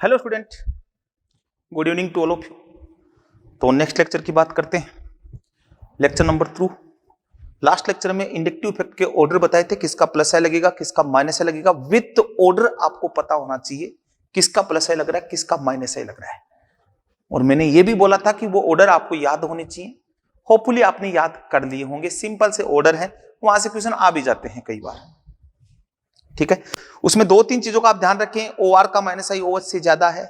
Hello student, good evening to all of you. तो next lecture की बात करते हैं, लेक्चर नंबर 2। लास्ट लेक्चर में इंडक्टिव इफेक्ट के ऑर्डर बताए थे, किसका प्लस आई लगेगा किसका माइनस आई लगेगा। विथ ऑर्डर आपको पता होना चाहिए किसका प्लस आई लग रहा है किसका माइनस आई लग रहा है। और मैंने ये भी बोला था कि वो ऑर्डर आपको याद होने चाहिए। होपफुली आपने याद कर लिए होंगे, सिंपल से ऑर्डर है, वहां से क्वेश्चन आ भी जाते हैं कई बार। ठीक है, उसमें दो तीन चीजों का आप ध्यान रखें। OR का माइनस आई OH से ज्यादा है,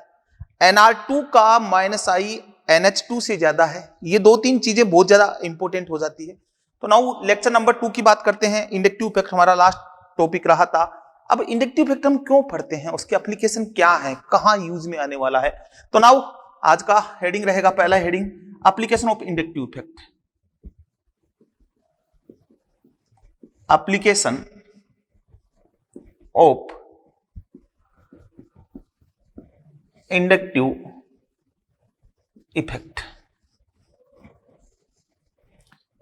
NR2 का माइनस आई NH2 से ज्यादा है। ये दो तीन चीजें बहुत ज्यादा इंपॉर्टेंट हो जाती है। तो नाउ लेक्चर नंबर 2 की बात करते हैं। इंडक्टिव इफेक्ट हमारा लास्ट टॉपिक रहा था। अब इंडक्टिव इफेक्ट हम क्यों पढ़ते हैं, उसके एप्लीकेशन क्या है, कहां यूज में आने वाला है। तो नाउ आज का हेडिंग रहेगा, पहला heading application of inductive effect. Application of inductive effect,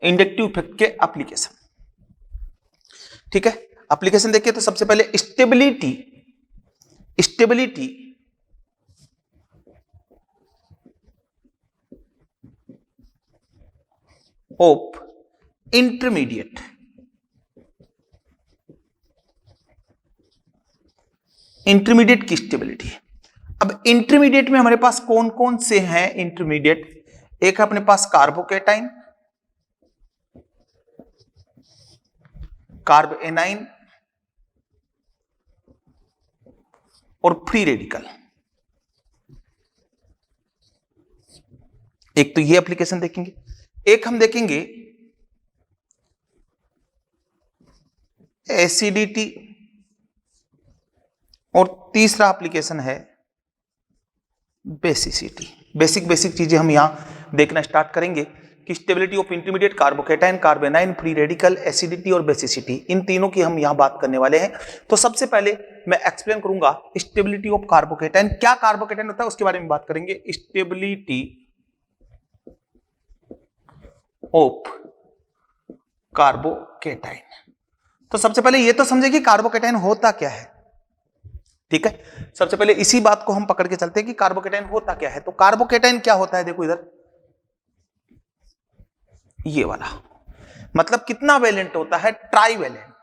inductive effect के एप्लीकेशन। ठीक है, एप्लीकेशन देखिए तो सबसे पहले stability, stability of intermediate, intermediate की स्टेबिलिटी। अब इंटरमीडिएट में हमारे पास कौन कौन से हैं इंटरमीडिएट। एक है अपने पास कार्बोकेटाइन, कार्ब एनाइन और फ्री रेडिकल। एक तो ये एप्लीकेशन देखेंगे, एक हम देखेंगे एसिडिटी, और तीसरा एप्लीकेशन है बेसिसिटी। बेसिक चीजें हम यहां देखना स्टार्ट करेंगे कि stability of intermediate, carbocation, कार्बेनाइन, free radical, acidity और बेसिसिटी, इन तीनों की हम यहां बात करने वाले हैं। तो सबसे पहले मैं एक्सप्लेन करूंगा स्टेबिलिटी ऑफ कार्बोकेटाइन। क्या कार्बोकेटाइन होता है उसके बारे में बात करेंगे। Stability of carbocation. तो सबसे पहले यह तो समझे कि कार्बोकेटाइन होता क्या है। ठीक है, सबसे पहले इसी बात को हम पकड़ के चलते हैं कि कार्बोकेटाइन होता क्या है। तो कार्बोकेटाइन क्या होता है, देखो इधर ये वाला, मतलब कितना वैलेंट होता है, ट्राईवैलेंट।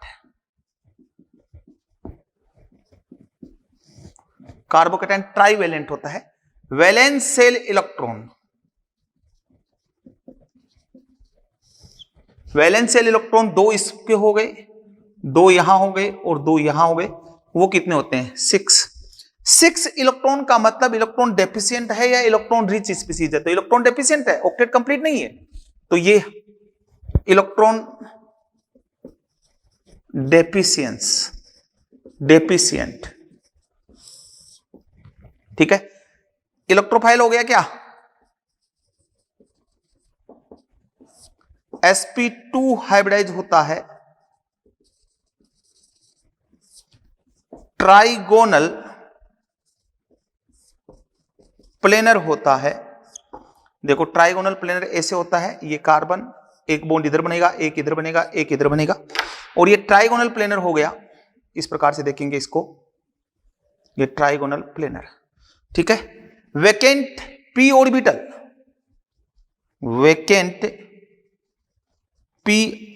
कार्बोकेटाइन ट्राईवैलेंट होता है। Valence shell electron, valence shell electron दो इसके हो गए, दो यहां हो गए और दो यहां हो गए। वो कितने होते हैं, 6 इलेक्ट्रॉन का मतलब इलेक्ट्रॉन डेफिशिएंट है या इलेक्ट्रॉन रिच स्पीसीज है। तो इलेक्ट्रॉन डेफिशिएंट है, ऑक्टेट कंप्लीट नहीं है। तो ये इलेक्ट्रॉन डेफिशिएंट। ठीक है, इलेक्ट्रोफाइल हो गया क्या, sp2 हाइब्रिडाइज होता है, ट्राइगोनल प्लेनर होता है। देखो ट्राइगोनल प्लेनर ऐसे होता है, ये कार्बन, एक बॉन्ड इधर बनेगा, एक इधर बनेगा, एक इधर बनेगा, और ये ट्राइगोनल प्लेनर हो गया। इस प्रकार से देखेंगे इसको, ये ट्राइगोनल प्लेनर। ठीक है, vacant p orbital, vacant p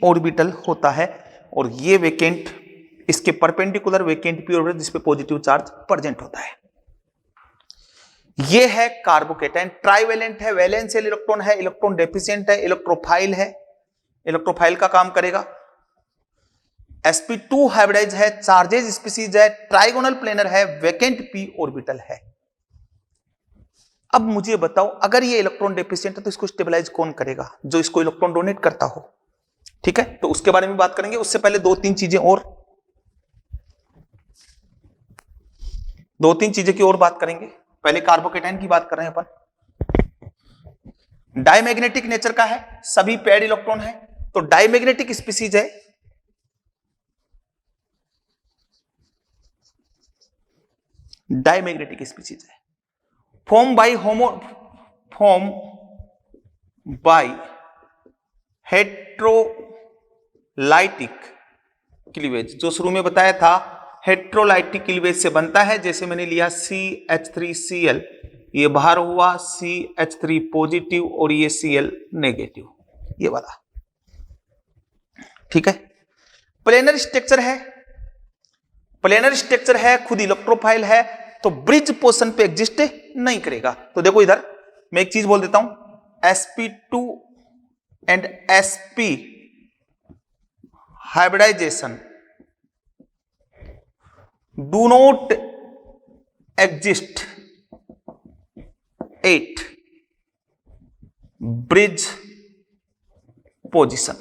orbital होता है, और ये वेकेंट, इसके परपेंडिकुलर वेकेंट p ऑर्बिटल जिसपे पॉजिटिव चार्ज प्रेजेंट होता है। ये है कार्बोकेटाइन, ट्राईवैलेंट है, वैलेंस सेल इलेक्ट्रॉन है, इलेक्ट्रॉन डेफिशिएंट है, इलेक्ट्रोफाइल है, इलेक्ट्रोफाइल का काम करेगा, sp2 हाइब्रिडाइज है, चार्जेज स्पीसीज है, ट्राइगोनल प्लेनर है, वेकेंट p ऑर्बिटल है। अब मुझे बताओ, अगर ये इलेक्ट्रॉन डेफिशिएंट है तो इसको स्टेबलाइज कौन करेगा, जो इसको इलेक्ट्रॉन डोनेट करता हो। ठीक है, तो उसके बारे में बात करेंगे। उससे पहले दो तीन चीजें की और बात करेंगे। पहले कार्बोकेटाइन की बात कर रहे हैं अपन। डायमैग्नेटिक नेचर का है, सभी पेड इलेक्ट्रॉन है, तो डायमैग्नेटिक स्पीसीज है। डायमैग्नेटिक स्पीसीज है, फॉर्म बाय हेट्रोलाइटिक क्लीवेज, जो शुरू में बताया था हेट्रोलाइटिक क्लीवेज से बनता है। जैसे मैंने लिया CH3Cl, ये बाहर हुआ CH3 पॉजिटिव और ये Cl नेगेटिव, ये वाला, ठीक है। प्लेनर स्ट्रक्चर है, प्लेनर स्ट्रक्चर है, खुद इलेक्ट्रोफाइल है, तो ब्रिज पोर्शन पे एग्जिस्ट नहीं करेगा। तो देखो इधर मैं एक चीज बोल देता हूं, sp2 and sp hybridization do not exist at bridge position.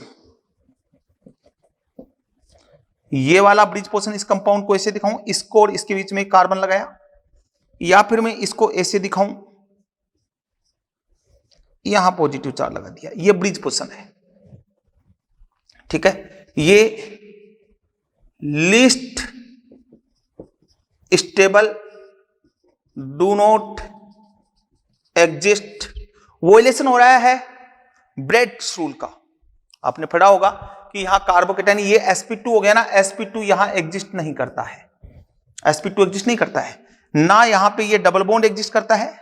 ये वाला ब्रिज पोर्शन, इस कंपाउंड को ऐसे दिखाऊं, इसको और इसके बीच में कार्बन लगाया, या फिर मैं इसको ऐसे दिखाऊं, यहां पॉजिटिव चार्ज लगा दिया, ये ब्रिज पोर्शन है, ठीक है। ये least stable do not exist, वोलेशन हो रहा है ब्रेड्स रूल का। आपने पढ़ा होगा कि यहां कार्बोकेटाइन, ये sp2 हो गया ना, sp2 यहां एग्जिस्ट नहीं करता है, sp2 एग्जिस्ट नहीं करता है ना, यहां पे ये डबल बॉन्ड एग्जिस्ट करता है,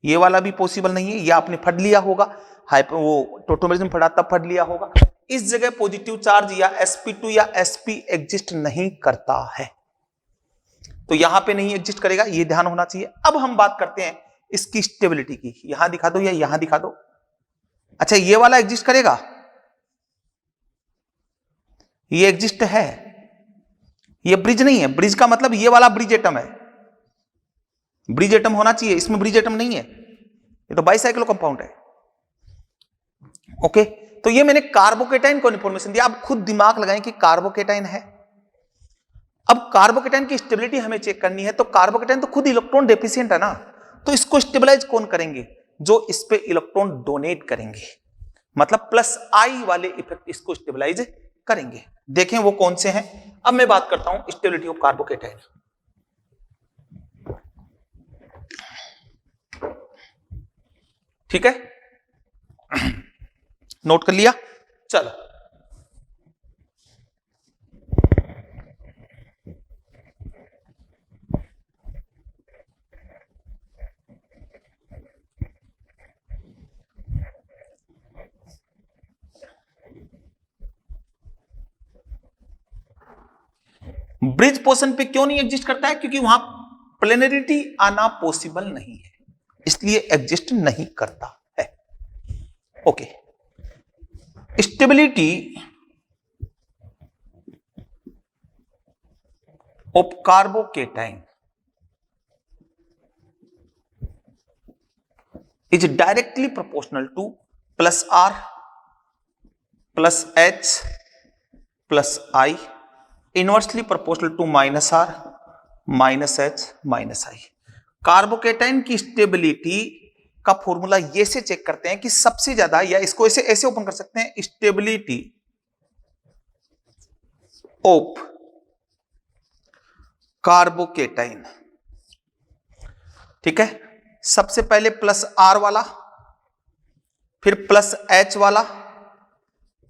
ये वाला भी पॉसिबल नहीं है, ये आपने पढ़ लिया होगा, वो टोटोमेरिज्म पढ़ा तब पढ़ लिया होगा। इस जगह पॉजिटिव चार्ज या sp2 या sp एग्जिस्ट नहीं करता है, तो यहां पे नहीं एग्जिस्ट करेगा, ये ध्यान होना चाहिए। अब हम बात करते हैं इसकी स्टेबिलिटी की, यहां दिखा दो या यहां दिखा दो। अच्छा, ये वाला एग्जिस्ट करेगा, ये एग्जिस्ट है, ये ब्रिज नहीं है, ब्रिज का मतलब ये वाला ब्रिज एटम है, ब्रिज एटम होना चाहिए, इसमें ब्रिज एटम नहीं है, ये तो बाइसाइक्लो कंपाउंड है, ओके। तो ये मैंने कार्बोकेटाइन को इंफॉर्मेशन दिया, आप खुद दिमाग लगाएं कि कार्बोकेटाइन है। अब कार्बोकेटाइन की स्टेबिलिटी हमें चेक करनी है, तो कार्बोकेटाइन तो खुद इलेक्ट्रॉन डेफिशिएंट है ना, तो इसको स्टेबलाइज कौन करेंगे, जो इस पे इलेक्ट्रॉन डोनेट करेंगे, मतलब प्लस आई वाले इफेक्ट इसको स्टेबलाइज करेंगे। देखें वो कौन से हैं। अब मैं बात करता हूं स्टेबिलिटी ऑफ कार्बोकेटाइन। ठीक है, नोट कर लिया, चलो। ब्रिज पोर्शन पे क्यों नहीं एग्जिस्ट करता है, क्योंकि वहां प्लेनरिटी आना पॉसिबल नहीं है, इसलिए एग्जिस्ट नहीं करता है, okay. Stability of carbocation is directly proportional to plus R plus H plus I, inversely proportional to minus R minus H minus I. Carbocation की स्टेबिलिटी का फॉर्मूला ये से चेक करते हैं कि सबसे ज्यादा, या इसको ऐसे ऐसे ओपन कर सकते हैं, स्टेबिलिटी ऑफ कार्बोकेटाइन, ठीक है। सबसे पहले प्लस आर वाला, फिर प्लस एच वाला,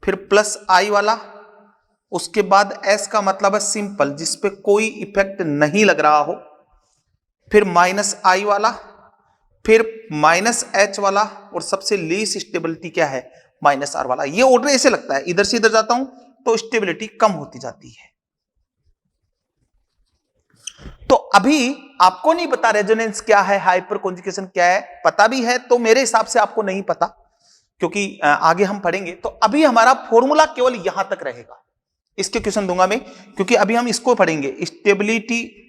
फिर प्लस आई वाला, उसके बाद एस का मतलब है सिंपल, जिसपे कोई इफेक्ट नहीं लग रहा हो, फिर माइनस आई वाला, फिर माइनस एच वाला, और सबसे लीस्ट स्टेबिलिटी क्या है, माइनस आर वाला। ये ऑर्डर ऐसे लगता है, इधर से इधर जाता हूं तो स्टेबिलिटी कम होती जाती है। तो अभी आपको नहीं पता रेजोनेंस क्या है, हाइपर कॉन्जुगेशन क्या है, पता भी है तो मेरे हिसाब से आपको नहीं पता, क्योंकि आगे हम पढ़ेंगे। तो अभी हमारा फॉर्मूला केवल यहां तक रहेगा, इसके क्वेश्चन दूंगा मैं, क्योंकि अभी हम इसको पढ़ेंगे। Stability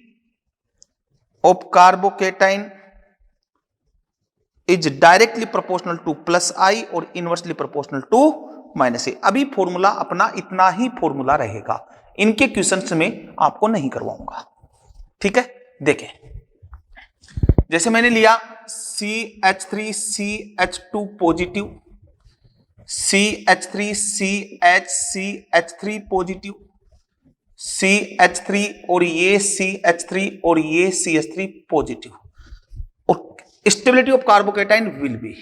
of carbocation is directly proportional to plus I और inversely proportional to minus A. अभी फॉर्मूला अपना इतना ही फॉर्मूला रहेगा, इनके क्वेश्चंस में आपको नहीं करवाऊंगा, ठीक है। देखें, जैसे मैंने लिया CH3CH2 positive, CH3CHCH3 positive, CH3 और ये CH3 और ये CH3 पॉजिटिव, और stability of carbocation will be,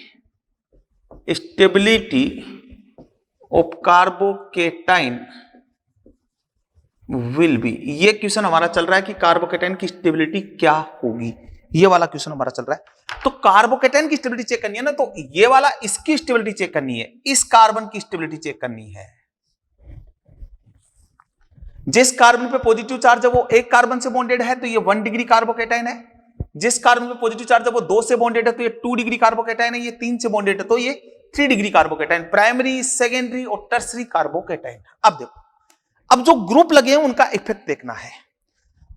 stability of carbocation will be. ये क्वेश्चन हमारा चल रहा है कि कार्बोकेटाइन की स्टेबिलिटी क्या होगी, ये वाला क्वेश्चन हमारा चल रहा है। तो कार्बोकेटाइन की स्टेबिलिटी चेक करनी है ना, तो ये वाला इसकी स्टेबिलिटी चेक करनी है, इस कार्बन की स्टेबिलिटी चेक करनी है। जिस कार्बन पे पॉजिटिव चार्ज है वो एक कार्बन से बॉन्डेड है तो ये 1 डिग्री कार्बोकेटाइन है। जिस कार्बन पे पॉजिटिव चार्ज है वो 2 से बॉन्डेड है तो ये 2 डिग्री कार्बोकेटाइन है। ये 3 से बॉन्डेड है तो ये 3 डिग्री कार्बोकेटाइन, प्राइमरी, सेकेंडरी और टर्सरी कार्बोकेटाइन। अब देखो, अब जो ग्रुप लगे हैं उनका इफेक्ट देखना है।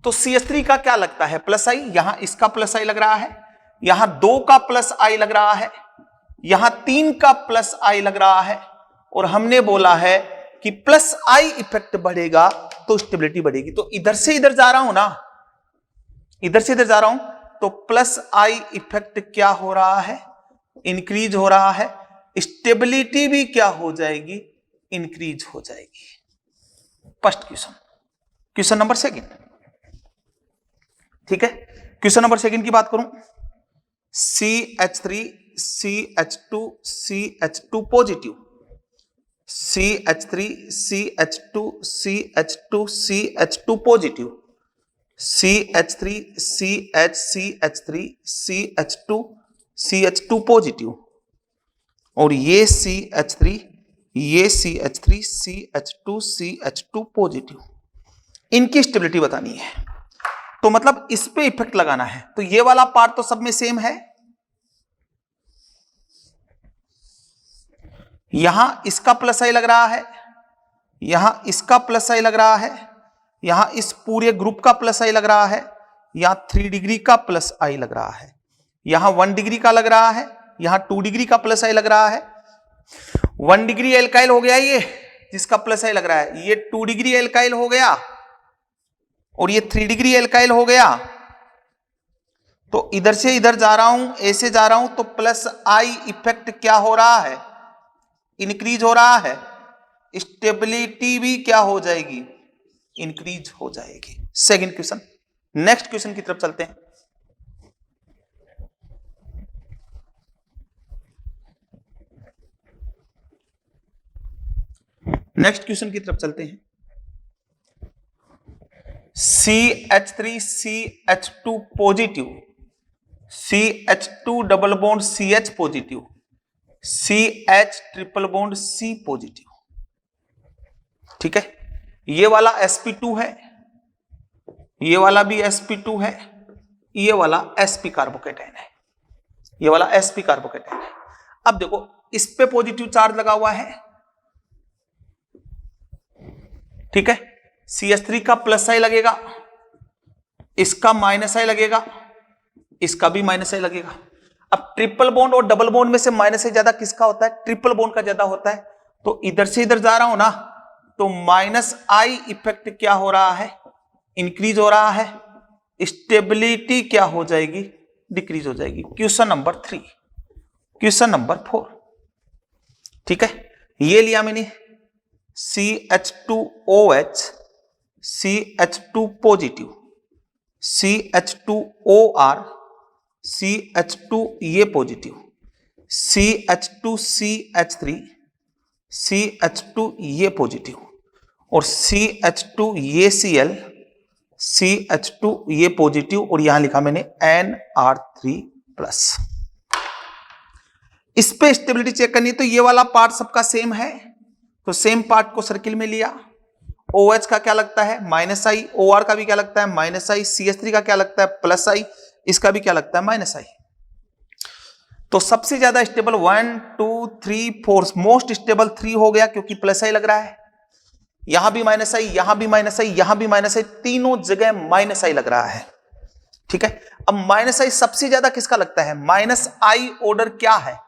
तो CH3 का क्या लगता है, प्लस आई, यहां इसका प्लस आई लग रहा है, यहां 2 का प्लस आई लग रहा है, यहां 3 का प्लस आई लग रहा है, और हमने बोला है कि प्लस आई इफेक्ट बढ़ेगा तो स्टेबिलिटी बढ़ेगी। तो इधर से इधर जा रहा हूं ना, इधर से इधर जा रहा हूं, तो प्लस आई इफेक्ट क्या हो रहा है, इंक्रीज हो रहा है, स्टेबिलिटी भी क्या हो जाएगी, इंक्रीज हो जाएगी। First question, question number second, ठीक है। क्वेश्चन नंबर सेकंड की बात करूं, CH3 CH2 CH2 positive, CH3 CH2 CH2 CH2 positive, CH3 CH3 CH2 CH2 positive, और ये CH3 ये CH3 CH2 CH2 पॉजिटिव। इनकी स्टेबिलिटी बतानी है, तो मतलब इस पे इफेक्ट लगाना है। तो ये वाला पार्ट तो सब में सेम है, यहां इसका प्लस आई लग रहा है, यहां इसका प्लस आई लग रहा है, यहां इस पूरे ग्रुप का प्लस आई लग रहा है, यहां 3 डिग्री का प्लस आई लग रहा है, यहां 1 डिग्री का लग रहा है, यहां 2 डिग्री का प्लस आई लग रहा है। 1 डिग्री एल्काइल हो गया ये, जिसका प्लस आई लग रहा है, ये 2 डिग्री एल्काइल हो गया, और ये 3 डिग्री एल्काइल हो गया। तो इधर से इधर जा रहा हूं, ऐसे जा रहा हूं, तो प्लस आई इफेक्ट क्या हो रहा है, इंक्रीज हो रहा है, स्टेबिलिटी भी क्या हो जाएगी, इंक्रीज हो जाएगी। सेकंड क्वेश्चन, नेक्स्ट क्वेश्चन की तरफ चलते हैं। नेक्स्ट क्वेश्चन की तरफ चलते हैं। CH3 CH2 positive, CH2 double bond CH positive, CH triple bond C positive, ठीक है। ये वाला sp2 है, ये वाला भी sp2 है, ये वाला sp कार्बोकेटाइन है, ये वाला sp कार्बोकेटाइन है। अब देखो, इस पे पॉजिटिव चार्ज लगा हुआ है, ठीक है। CH3 का प्लस आई लगेगा, इसका माइनस आई लगेगा, इसका भी माइनस आई लगेगा। अब ट्रिपल बॉन्ड और डबल बॉन्ड में से माइनस आई ज्यादा किसका होता है, ट्रिपल बॉन्ड का ज्यादा होता है। तो इधर से इधर जा रहा हूं ना, तो माइनस आई इफेक्ट क्या हो रहा है, इंक्रीज हो रहा है, स्टेबिलिटी क्या हो जाएगी, डिक्रीज हो जाएगी। क्वेश्चन नंबर 3, क्वेश्चन नंबर 4, ठीक है। ये लिया मैंने CH2OH CH2 positive, CH2OR CH2 ये पॉजिटिव, CH2CH3 CH2 ये पॉजिटिव, और CH2 ये Cl CH2 ये पॉजिटिव, और यहां लिखा मैंने NR3+। इस पे स्टेबिलिटी चेक करनी है, तो ये वाला पार्ट सबका सेम है, तो सेम पार्ट को सर्किल में लिया। OH का क्या लगता है, माइनस आई, OR का भी क्या लगता है, माइनस आई, CH3 का क्या लगता है, प्लस आई, इसका भी क्या लगता है, माइनस आई। तो सबसे ज्यादा स्टेबल 1 2 3 4, मोस्ट स्टेबल 3 हो गया क्योंकि प्लस आई लग रहा है, यहां भी माइनस आई, यहां भी माइनस आई, यहां भी माइनस आई, तीनों जगह माइनस आई लग रहा है, ठीक है। अब माइनस आई सबसे ज्यादा किसका लगता है, माइनस आई ऑर्डर क्या है,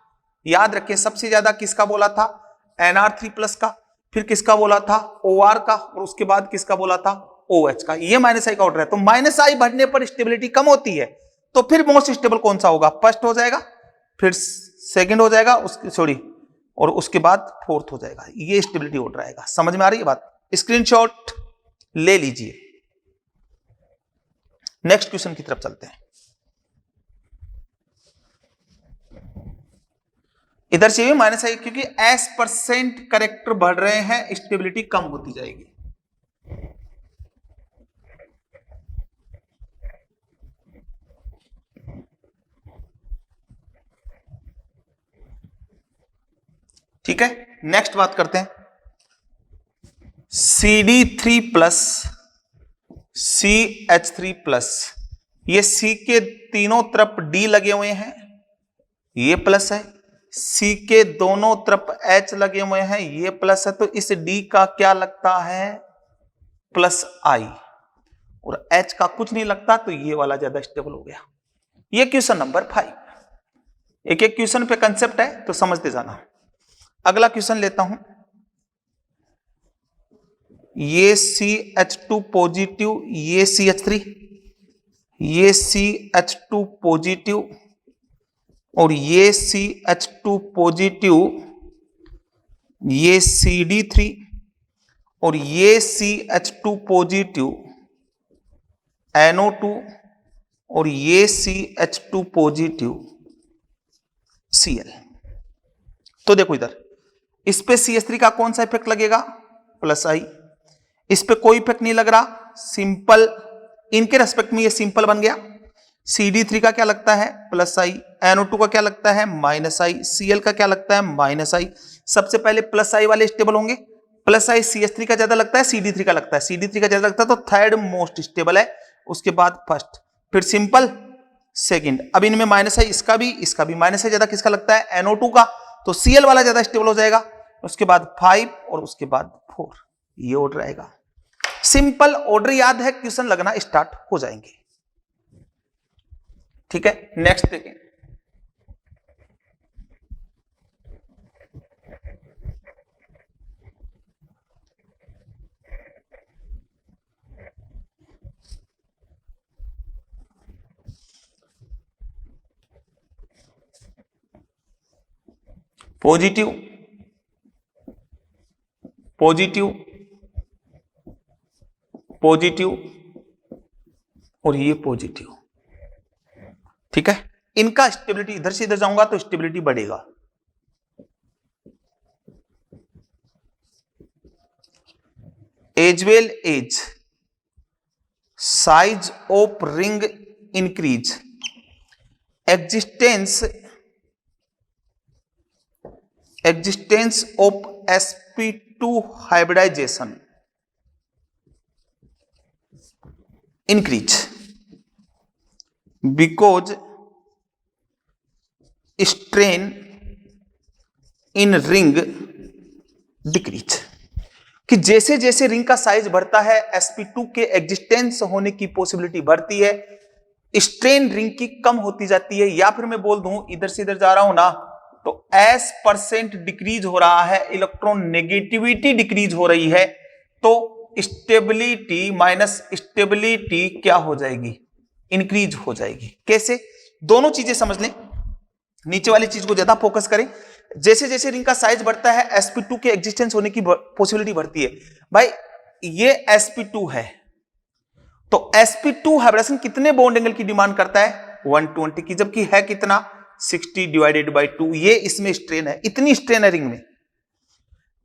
याद रखिए सबसे ज्यादा किसका बोला था, NR3+ का, फिर किसका बोला था, OR का, और उसके बाद किसका बोला था, OH का। ये माइनस आई का ऑर्डर है। तो माइनस आई बढ़ने पर स्टेबिलिटी कम होती है, तो फिर मोस्ट स्टेबल कौन सा होगा, फर्स्ट हो जाएगा, फिर सेकंड हो जाएगा, और उसके बाद फोर्थ हो जाएगा। ये स्टेबिलिटी ऑर्डर आएगा। समझ में आ रही है बात, स्क्रीनशॉट ले लीजिए। नेक्स्ट क्वेश्चन की तरफ चलते हैं। इधर से भी माइनस आई, क्योंकि S% करेक्टर बढ़ रहे हैं, स्टेबिलिटी कम होती जाएगी। ठीक है, नेक्स्ट बात करते हैं CD3 प्लस CH3 प्लस, ये C के तीनों तरफ D लगे हुए हैं, ये प्लस है, C के दोनों तरफ H लगे हुए हैं, ये प्लस है, तो इस D का क्या लगता है, प्लस I, और H का कुछ नहीं लगता, तो ये वाला ज्यादा स्टेबल हो गया। ये क्वेश्चन नंबर 5। एक एक क्वेश्चन पे कंसेप्ट है तो समझते जाना। अगला क्वेश्चन लेता हूं, ये CH2 पॉजिटिव, ये CH3, ये CH2 पॉजिटिव और ये CH2 पॉजिटिव, ये CD3 और ये CH2 पॉजिटिव NO2 और ये CH2 पॉजिटिव Cl। तो देखो इधर, इस पे CH3 का कौन सा इफेक्ट लगेगा, प्लस I, इस पे कोई इफेक्ट नहीं लग रहा, सिंपल, इनके रेस्पेक्ट में ये सिंपल बन गया। CD3 का क्या लगता है, प्लस I, NO2 का क्या लगता है, माइनस I, Cl का क्या लगता है, माइनस I। सबसे पहले प्लस I वाले स्टेबल होंगे, प्लस I CH3 का ज्यादा लगता है, CD3 का लगता है, CD3 का ज्यादा लगता है, तो थर्ड मोस्ट स्टेबल है, उसके बाद फर्स्ट, फिर सिंपल, सेकंड। अब इनमें माइनस है, इसका भी माइनस है, ज्यादा किसका लगता है, NO2 का, तो Cl वाला ज्यादा स्टेबल हो जाएगा, उसके बाद 5 और उसके बाद 4, ये ऑर्डर आएगा। सिंपल ऑर्डर याद है, क्वेश्चन लगना स्टार्ट हो जाएंगे। ठीक है, नेक्स्ट देखें, पॉजिटिव पॉजिटिव पॉजिटिव और ये पॉजिटिव। ठीक है, इनका स्टेबिलिटी, इधर से इधर जाऊंगा तो स्टेबिलिटी बढ़ेगा। As well as size of ring increase, existence of sp2 hybridization increase because strain in ring decrease, कि जैसे जैसे रिंग का साइज बढ़ता है sp2 के एग्जिस्टेंस होने की पॉसिबिलिटी बढ़ती है, स्ट्रेन रिंग की कम होती जाती है। या फिर मैं बोल दूं, इधर से इधर जा रहा हूं ना, तो s% डिक्रीज हो रहा है, इलेक्ट्रॉन नेगेटिविटी डिक्रीज हो रही है, तो स्टेबिलिटी माइनस स्टेबिलिटी क्या हो जाएगी, इंक्रीज हो जाएगी। कैसे, दोनों चीजें समझ लें, नीचे वाली चीज को ज्यादा फोकस करें। जैसे जैसे रिंग का साइज बढ़ता है sp2 के एग्जिस्टेंस होने की पॉसिबिलिटी बढ़ती है। भाई ये sp2 है, तो sp2 हाइब्रिडेशन कितने बॉन्ड एंगल की डिमांड करता है, 120 की, जबकि है कितना, 60 डिवाइडेड बाई 2। ये इसमें स्ट्रेन है, इतनी स्ट्रेन है रिंग में,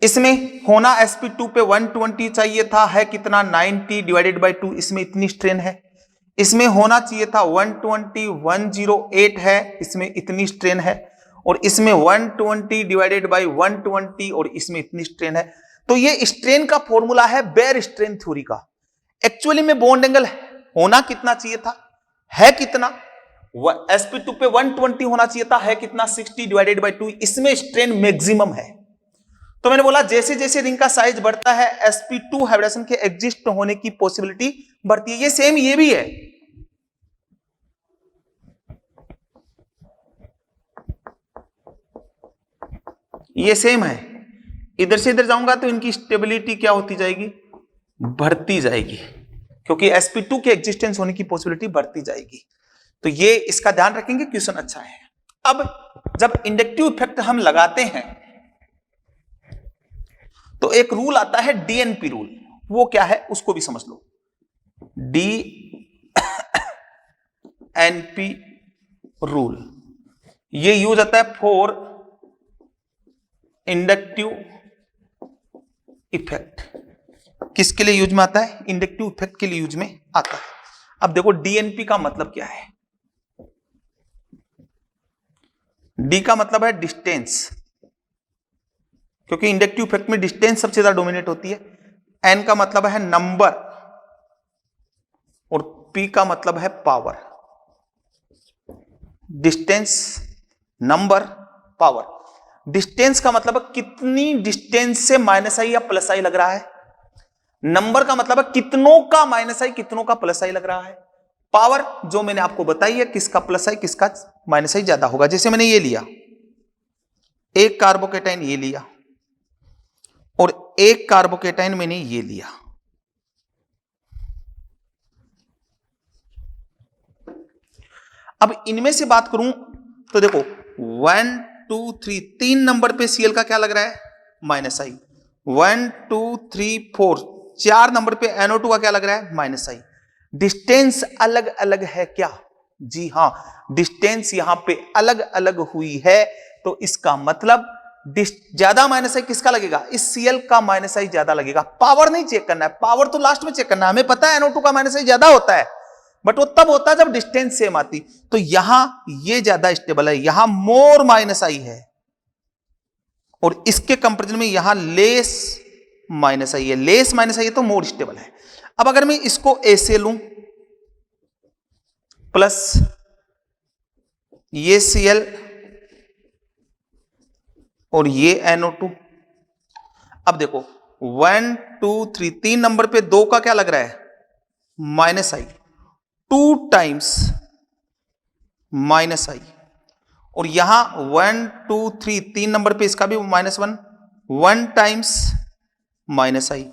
इसमें होना sp2 पे 120 चाहिए था, है कितना, 90 डिवाइडेड बाई 2, इसमें इतनी स्ट्रेन है। इसमें होना चाहिए था 120, 108 है, इसमें इतनी स्ट्रेन है। और इसमें 120 डिवाइडेड बाई 120 और इसमें इतनी स्ट्रेन है। तो ये स्ट्रेन का फॉर्मूला है बेयर स्ट्रेन थ्योरी का। एक्चुअली में बॉन्ड एंगल होना कितना चाहिए था, है कितना, sp2 पे 120 होना चाहिए था, है कितना, 60 डिवाइडेड बाई 2, इसमें स्ट्रेन मैक्सिमम है। तो मैंने बोला जैसे जैसे रिंग का साइज बढ़ता है sp2 हाइब्रिडेशन के एग्जिस्ट होने की पॉसिबिलिटी बढ़ती है। ये सेम ये भी है, ये सेम है। इधर से इधर जाऊंगा तो इनकी स्टेबिलिटी क्या होती जाएगी, बढ़ती जाएगी, क्योंकि sp2 के एग्जिस्टेंस होने की पॉसिबिलिटी बढ़ती जाएगी। तो ये इसका ध्यान रखेंगे, क्वेश्चन अच्छा है। अब जब इंडक्टिव इफेक्ट हम लगाते हैं तो एक रूल आता है डीएनपी रूल, वो क्या है उसको भी समझ लो। डीएनपी रूल ये यूज आता है फॉर इंडक्टिव इफेक्ट। किसके लिए यूज में आता है, इंडक्टिव इफेक्ट के लिए यूज में आता है। अब देखो डीएनपी का मतलब क्या है, डी का मतलब है डिस्टेंस, क्योंकि इंडक्टिव इफेक्ट में डिस्टेंस सबसे ज्यादा डोमिनेट होती है। एन का मतलब है नंबर और पी का मतलब है power. Distance, number, power. Distance का मतलब है कितनी डिस्टेंस से माइनस आई या प्लस आई लग रहा है। नंबर का मतलब है कितनों का माइनस आई कितनों का प्लस आई लग रहा है। पावर जो मैंने आपको बताई है किसका प्लस आई किसका माइनस आई ज्यादा होगा। जैसे मैंने ये लिया, एक कार्बोकेटाइन ये लिया और एक कार्बोकेटाइन मैंने ये लिया। अब इनमें से बात करूं तो देखो 1 2 3 3 नंबर पे सीएल का क्या लग रहा है, माइनस आई। 1 2 3 4 4 नंबर पे NO2 का क्या लग रहा है, माइनस आई। डिस्टेंस अलग अलग है क्या, जी हां, डिस्टेंस यहां पे अलग अलग हुई है। तो इसका मतलब ज्यादा माइनस आई किसका लगेगा, इस सीएल का माइनस आई ज्यादा लगेगा। पावर नहीं चेक करना है, पावर तो लास्ट में चेक करना है। हमें पता है NO2 का माइनस आई ज्यादा होता है, बट वो तब होता है जब डिस्टेंस सेम आती। तो यहां ये ज्यादा स्टेबल है, यहां मोर माइनस आई है और इसके कंपैरिजन में यहां लेस माइनस आई है। लेस माइनस आई है तो मोर स्टेबल है। अब अगर मैं इसको ऐसे लूं प्लस ये Cl और ये NO2, अब देखो 1 2 3 3 नंबर पे 2 का क्या लग रहा है, माइनस आई। 2 टाइम्स माइनस आई और यहां 1 2 3 3 नंबर पे इसका भी -1, 1 टाइम्स माइनस आई।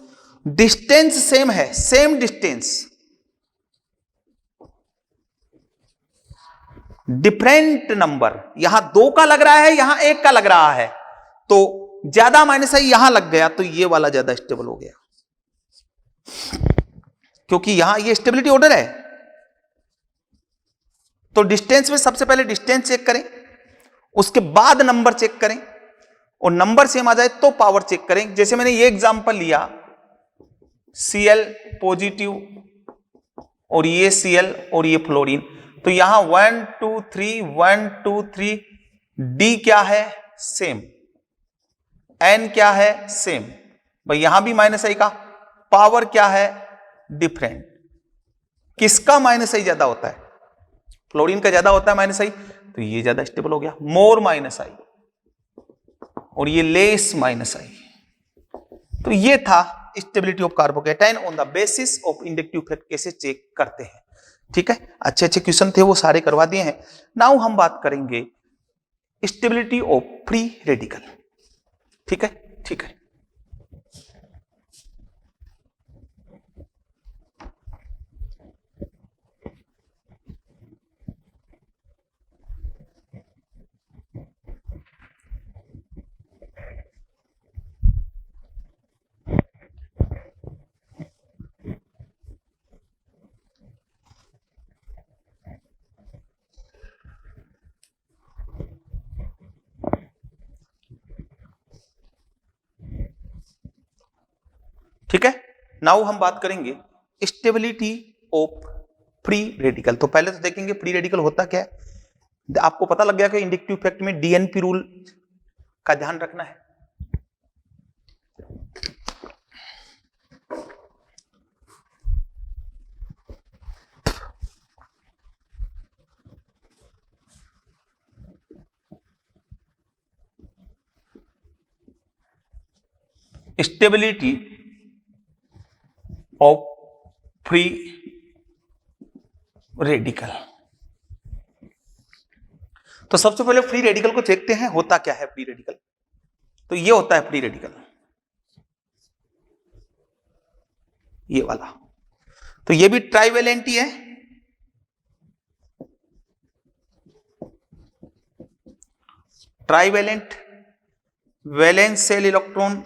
डिस्टेंस सेम है, सेम डिस्टेंस, डिफरेंट नंबर। यहां 2 का लग रहा है यहां 1 का लग रहा है, तो ज्यादा माइनस आई यहां लग गया तो ये वाला ज्यादा स्टेबल हो गया, क्योंकि यहां ये स्टेबिलिटी ऑर्डर है। तो डिस्टेंस में सबसे पहले डिस्टेंस चेक करें, उसके बाद नंबर चेक करें और नंबर सेम आ जाए तो पावर चेक करें। जैसे मैंने ये एग्जांपल लिया, Cl पॉजिटिव और ये Cl और ये फ्लोरीन, तो यहां 1 2 3 1 2 3 D क्या है, सेम। N क्या है, सेम। भाई यहां भी माइनस आई का, पावर क्या है, डिफरेंट। किसका माइनस आई ज्यादा होता है, फ्लोरीन का ज्यादा होता है माइनस आई, तो ये ज्यादा स्टेबल हो गया, मोर माइनस आई, और ये लेस माइनस आई। तो ये था stability of carbocation on the basis of inductive effect कैसे चेक करते हैं। ठीक है, अच्छे अच्छे क्वेश्चन थे वो सारे करवा दिए हैं। नाउ हम बात करेंगे स्टेबिलिटी ऑफ फ्री रेडिकल। ठीक है, ठीक है। ठीक है, नाउ हम बात करेंगे स्टेबिलिटी ऑफ फ्री रेडिकल। तो पहले तो देखेंगे फ्री रेडिकल होता क्या है। आपको पता लग गया कि इंडक्टिव इफेक्ट में डीएनपी रूल का ध्यान रखना है। स्टेबिलिटी ऑफ फ्री रेडिकल, तो सबसे पहले फ्री रेडिकल को देखते हैं होता क्या है फ्री रेडिकल। तो ये होता है फ्री रेडिकल, ये वाला। तो ये भी ट्राइवेलेंट ही है, ट्राइवेलेंट, वैलेंस शेल इलेक्ट्रॉन,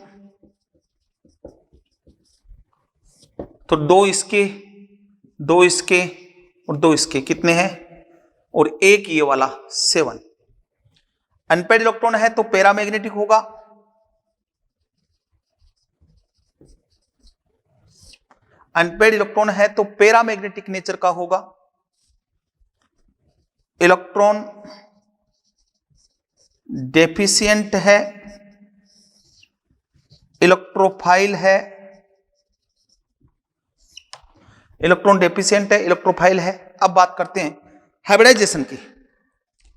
तो दो इसके और दो इसके कितने हैं, और एक ये वाला 7। अनपेड इलेक्ट्रॉन है तो पैरामैग्नेटिक होगा, अनपेड इलेक्ट्रॉन है तो पैरामैग्नेटिक नेचर का होगा। इलेक्ट्रॉन डेफिशिएंट है इलेक्ट्रोफाइल है, इलेक्ट्रॉन डेफिशिएंट है, इलेक्ट्रोफाइल है। अब बात करते हैं हाइब्रिडाइजेशन की।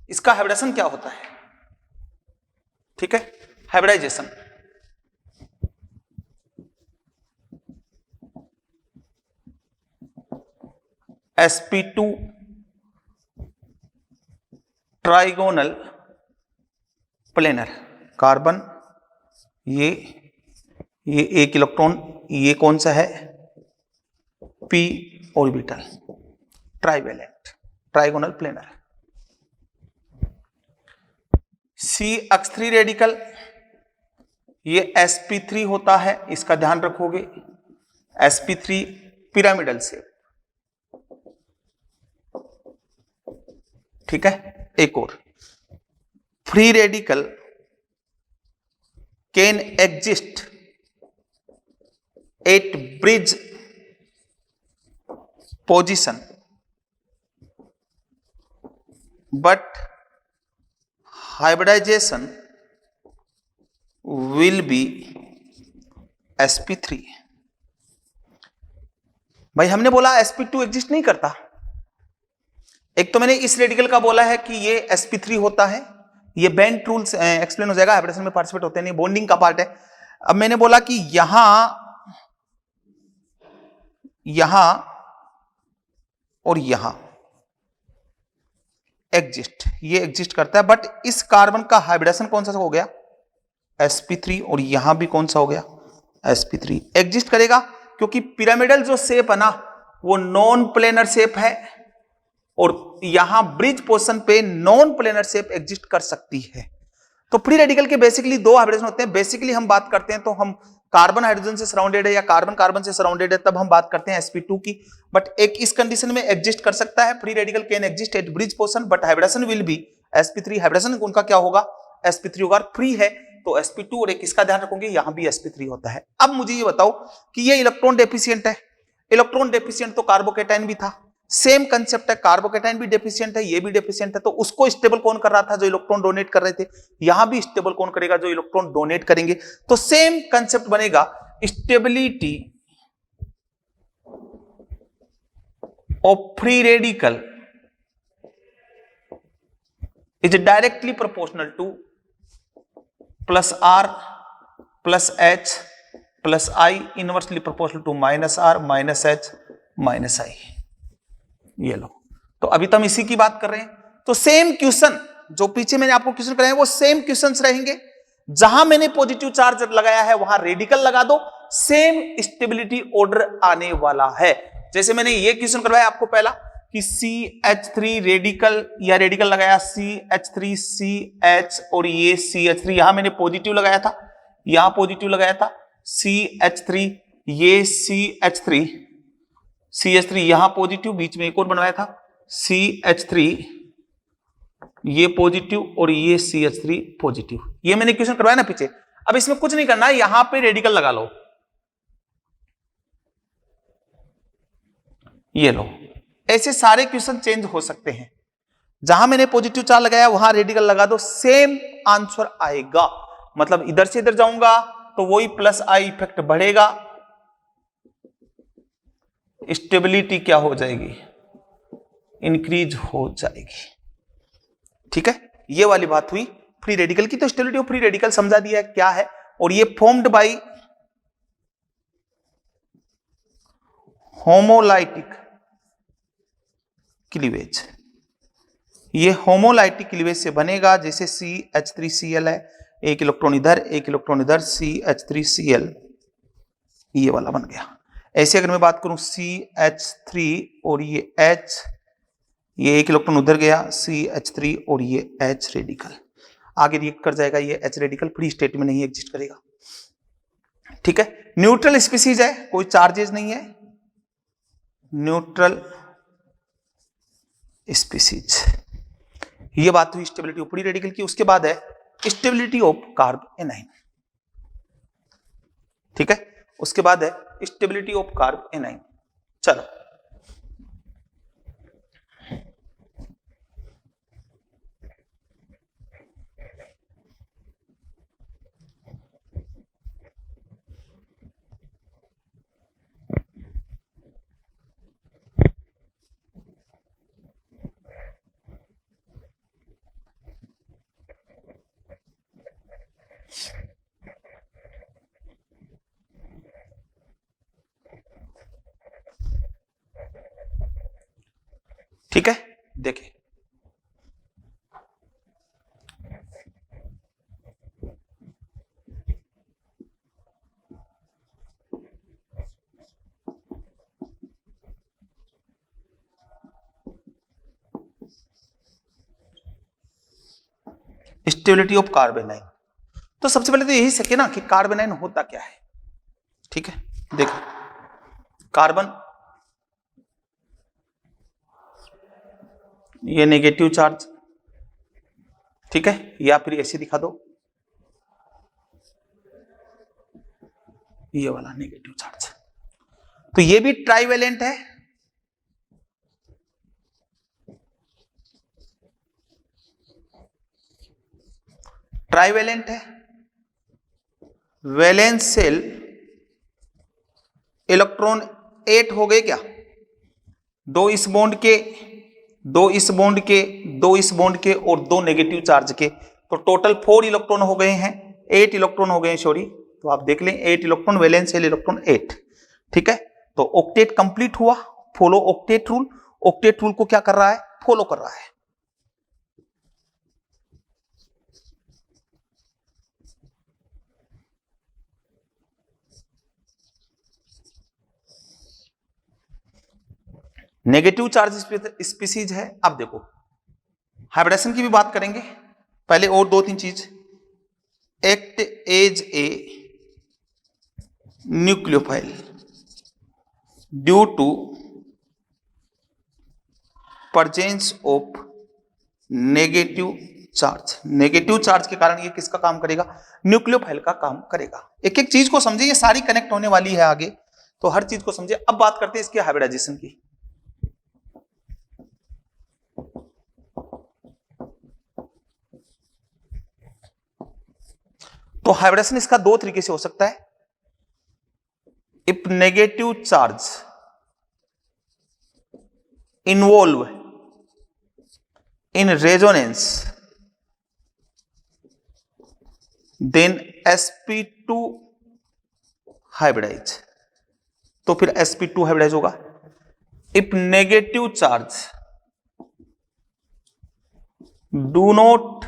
इसका हाइब्रिडेशन क्या होता है? ठीक है, hybridisation sp2 trigonal planar, carbon ये एक इलेक्ट्रॉन, ये कौन सा है? p orbital, trivalent trigonal planar. CH3 radical, ये sp3 होता है, इसका ध्यान रखोगे। sp3 पिरामिडल शेप, ठीक है। एक और, free radical can exist at bridge position but hybridization will be sp3। भाई हमने बोला sp2 एग्जिस्ट नहीं करता। एक तो मैंने इस रेडिकल का बोला है कि ये sp3 होता है, ये बेंट रूल्स एक्सप्लेन हो जाएगा, हाइब्रिडेशन में पार्टिसिपेट होते नहीं, बॉन्डिंग का पार्ट है। अब मैंने बोला कि यहां और यहां एग्जिस्ट, ये एग्जिस्ट करता है, बट इस कार्बन का हाइब्रिडेशन कौन सा हो गया? sp3, और यहां भी कौन सा हो गया? sp3 एग्जिस्ट करेगा, क्योंकि पिरामिडल जो शेप है ना वो नॉन प्लेनर शेप है, और यहां ब्रिज पोजिशन पे नॉन प्लेनर शेप एग्जिस्ट कर सकती है। तो फ्री रेडिकल के बेसिकली दो हाइब्रिडेशन होते हैं। बेसिकली हम बात करते हैं तो हम कार्बन हाइड्रोजन से सराउंडेड है या कार्बन कार्बन से सराउंडेड है, तब हम बात करते हैं sp2 की। बट एक इस कंडीशन में एग्जिस्ट कर सकता है, free radical can exist at bridge position but hybridization will be sp3। Hybridization उनका क्या होगा? sp3 होगा। फ्री है तो sp2, और एक इसका ध्यान रखोगे यहां भी sp3 होता है। अब मुझे ये बताओ कि ये इलेक्ट्रॉन डेफिशिएंट है, इलेक्ट्रॉन डेफिशिएंट तो कार्बोकेटाइन भी था, सेम कंसेप्ट है, कार्बोकेटाइन भी डेफिशिएंट है, ये भी डेफिशिएंट है, तो उसको स्टेबल कौन कर रहा था? जो इलेक्ट्रॉन डोनेट कर रहे थे। यहां भी स्टेबल कौन करेगा? जो इलेक्ट्रॉन डोनेट करेंगे। तो सेम कंसेप्ट बनेगा, stability of free radical is directly proportional to plus R plus H plus I, inversely proportional to minus R minus H minus I. ये लो, तो अभी तो हम इसी की बात कर रहे हैं। तो सेम क्वेश्चन जो पीछे मैंने आपको क्वेश्चन कराए वो सेम क्वेश्चंस रहेंगे। जहां मैंने पॉजिटिव चार्ज लगाया है वहां रेडिकल लगा दो, सेम स्टेबिलिटी ऑर्डर आने वाला है। जैसे मैंने ये क्वेश्चन करवाया आपको पहला कि CH3 रेडिकल, या रेडिकल लगाया CH3 CH, और ये CH3 यहां मैंने पॉजिटिव लगाया था, यहां पॉजिटिव लगाया था CH3, ये CH3 यहां पॉजिटिव, बीच में एक और बनवाया था CH3, ये पॉजिटिव और ये CH3 पॉजिटिव। ये मैंने क्वेश्चन करवाया ना पीछे। अब इसमें कुछ नहीं करना है, यहां पे रेडिकल लगा लो, ये लो। ऐसे सारे क्वेश्चन चेंज हो सकते हैं। जहां मैंने पॉजिटिव चार्ज लगाया वहां रेडिकल लगा दो, सेम आंसर आएगा। मतलब इधर से इधर जाऊंगा तो वही प्लस आई इफेक्ट बढ़ेगा, स्टेबिलिटी क्या हो जाएगी? इंक्रीज हो जाएगी। ठीक है, ये वाली बात हुई फ्री रेडिकल की। तो स्टेबिलिटी ऑफ फ्री रेडिकल समझा दिया क्या है, और ये फॉर्म्ड बाय होमोलाइटिक क्लीवेज, ये होमोलाइटिक क्लीवेज से बनेगा। जैसे CH3Cl है, एक इलेक्ट्रॉन इधर एक इलेक्ट्रॉन इधर, CH3Cl ये वाला बन गया। ऐसे अगर मैं बात करूं CH3 और ये H, ये एक इलेक्ट्रॉन उधर गया CH3 और ये H रेडिकल आगे रिएक्ट कर जाएगा, ये H रेडिकल फ्री स्टेट में नहीं एग्जिस्ट करेगा। ठीक है, न्यूट्रल स्पीसीज है, कोई चार्जेस नहीं है, न्यूट्रल स्पीसीज। ये बात हुई स्टेबिलिटी ऑफ फ्री रेडिकल की। उसके बाद है स्टेबिलिटी ऑफ कार्ब एनाइन। ठीक है, उसके बाद है स्टेबिलिटी ऑफ कार्ब एनाइन। चलो ठीक है, देखिए स्टेबिलिटी ऑफ कार्बेनाइन। तो सबसे पहले तो यही सीखे ना कि कार्बेनाइन होता क्या है। ठीक है, देखो कार्बन, ये नेगेटिव चार्ज, ठीक है, या फिर ऐसे दिखा दो, ये वाला नेगेटिव चार्ज। तो ये भी ट्राइवेलेंट है, ट्राइवेलेंट है। वैलेंस शेल इलेक्ट्रॉन 8 हो गए क्या, दो इस बॉन्ड के, दो इस बॉन्ड के, दो इस बॉन्ड के और दो नेगेटिव चार्ज के, तो टोटल 4 इलेक्ट्रॉन हो गए हैं, 8 इलेक्ट्रॉन हो गए हैं, सॉरी। तो आप देख लें 8 इलेक्ट्रॉन, वैलेंस शेल इलेक्ट्रॉन 8। ठीक है, तो ऑक्टेट कंप्लीट हुआ, follow octet rule. Octet rule को क्या कर रहा है, फॉलो कर रहा है। नेगेटिव चार्ज स्पीसीज है। अब देखो हाइब्रिडेशन की भी बात करेंगे, पहले और 2-3 चीज। Act as a nucleophile due to presence of negative charge. Negative charge के कारण ये किसका काम करेगा, न्यूक्लियोफाइल का काम करेगा। एक एक चीज को समझे, ये सारी कनेक्ट होने वाली है आगे, तो हर चीज को समझे। अब बात करते हैं इसके हाइब्रिडाइजेशन की। तो हाइब्रिडेशन इसका 2 तरीके से हो सकता है। If negative charge involve in resonance then sp2 hybridize. तो फिर sp2 हाइब्रिडाइज होगा। If negative charge do not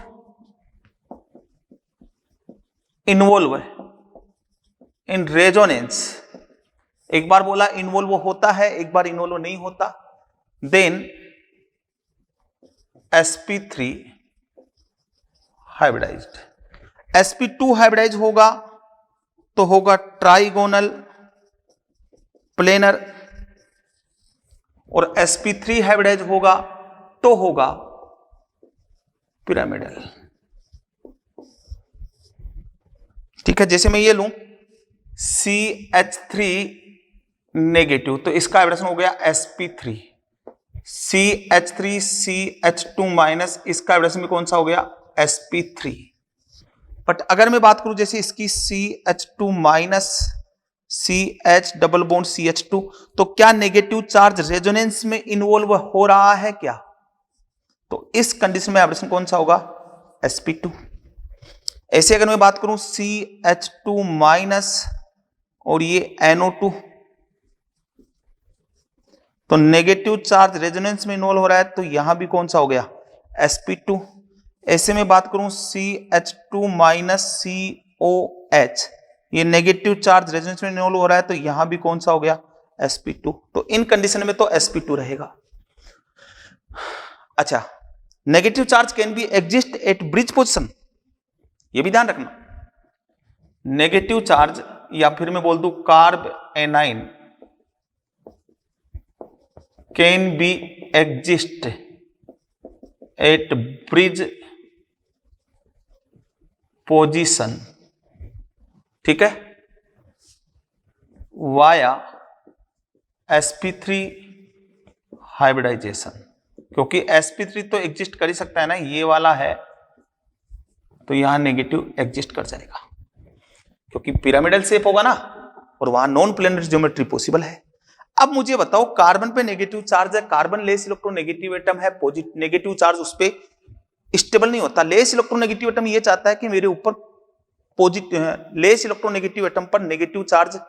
involve in resonance, एक बार बोला इन्वॉल्व होता है, एक बार इन्वॉल्व नहीं होता, then sp3 hybridised. sp2 hybridize होगा तो होगा ट्राइगोनल, प्लेनर, और sp3 हाइब्रिडाइज होगा तो होगा पिरामिडल। ठीक है, जैसे मैं ये लूं CH3 नेगेटिव, तो इसका हाइब्रिडेशन हो गया sp3, CH3 CH2 माइनस, इसका हाइब्रिडेशन भी कौन सा हो गया, sp3। बट अगर मैं बात करूं जैसे इसकी CH2 minus CH double bond CH2, तो क्या नेगेटिव चार्ज रेजोनेंस में इन्वॉल्व हो रहा है क्या, तो इस कंडीशन में हाइब्रिडेशन कौन सा होगा, sp2। ऐसे अगर मैं बात करूं CH2 माइनस और ये NO2, तो नेगेटिव चार्ज रेजोनेंस में इन्वॉल्व हो रहा है, तो यहां भी कौन सा हो गया, sp2। ऐसे में बात करूं CH2 माइनस COH, ये नेगेटिव चार्ज रेजोनेंस में इन्वॉल्व हो रहा है, तो यहां भी कौन सा हो गया, sp2। तो इन कंडीशन में तो sp2 रहेगा। अच्छा, negative charge can be exist at bridge position, ये भी ध्यान रखना। नेगेटिव चार्ज, या फिर मैं बोल दूं carb A9 can be exist at bridge position, ठीक है, वाया sp3 हाइब्रिडाइजेशन। क्योंकि sp3 तो एग्जिस्ट कर ही सकता है ना, ये वाला है, तो यहां नेगेटिव एग्जिस्ट कर जाएगा, क्योंकि पिरामिडल शेप होगा ना, और वहां नॉन प्लेनर ज्योमेट्री पॉसिबल है। अब मुझे बताओ, कार्बन पे नेगेटिव चार्ज है, कार्बन लेस इलेक्ट्रोनेगेटिव एटम है, पॉजिटिव नेगेटिव चार्ज उस पे स्टेबल नहीं होता। लेस इलेक्ट्रोनेगेटिव एटम ये चाहता है कि मेरे ऊपर पॉजिटिव, लेस इलेक्ट्रोनेगेटिव एटम पर नेगेटिव चार्ज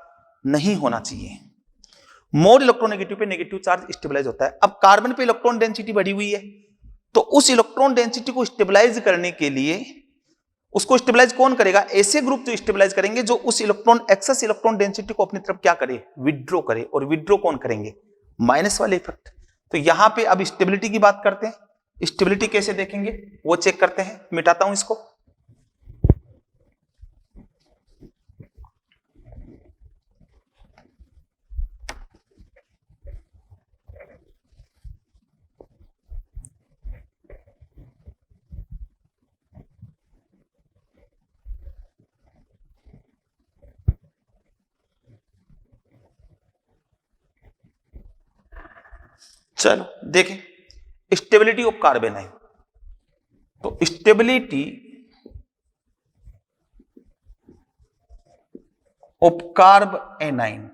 नहीं होना चाहिए। मोर इलेक्ट्रोनेगेटिव पे नेगेटिव चार्ज स्टेबलाइज होता है। अब कार्बन पे इलेक्ट्रॉन डेंसिटी बढ़ी हुई है, तो उस इलेक्ट्रॉन डेंसिटी को स्टेबलाइज करने के लिए उसको स्टेबलाइज कौन करेगा? ऐसे ग्रुप जो स्टेबलाइज करेंगे जो उस इलेक्ट्रॉन एक्सेस इलेक्ट्रॉन डेंसिटी को अपनी तरफ क्या करे? विड्रॉ करे। और विड्रॉ कौन करेंगे? माइनस वाले इफेक्ट। तो यहां पे अब स्टेबिलिटी की बात करते हैं। स्टेबिलिटी कैसे देखेंगे वो चेक करते हैं। मिटाता हूं इसको। चलो देखें स्टेबिलिटी ऑफ कार्बन है। तो stability of carbanion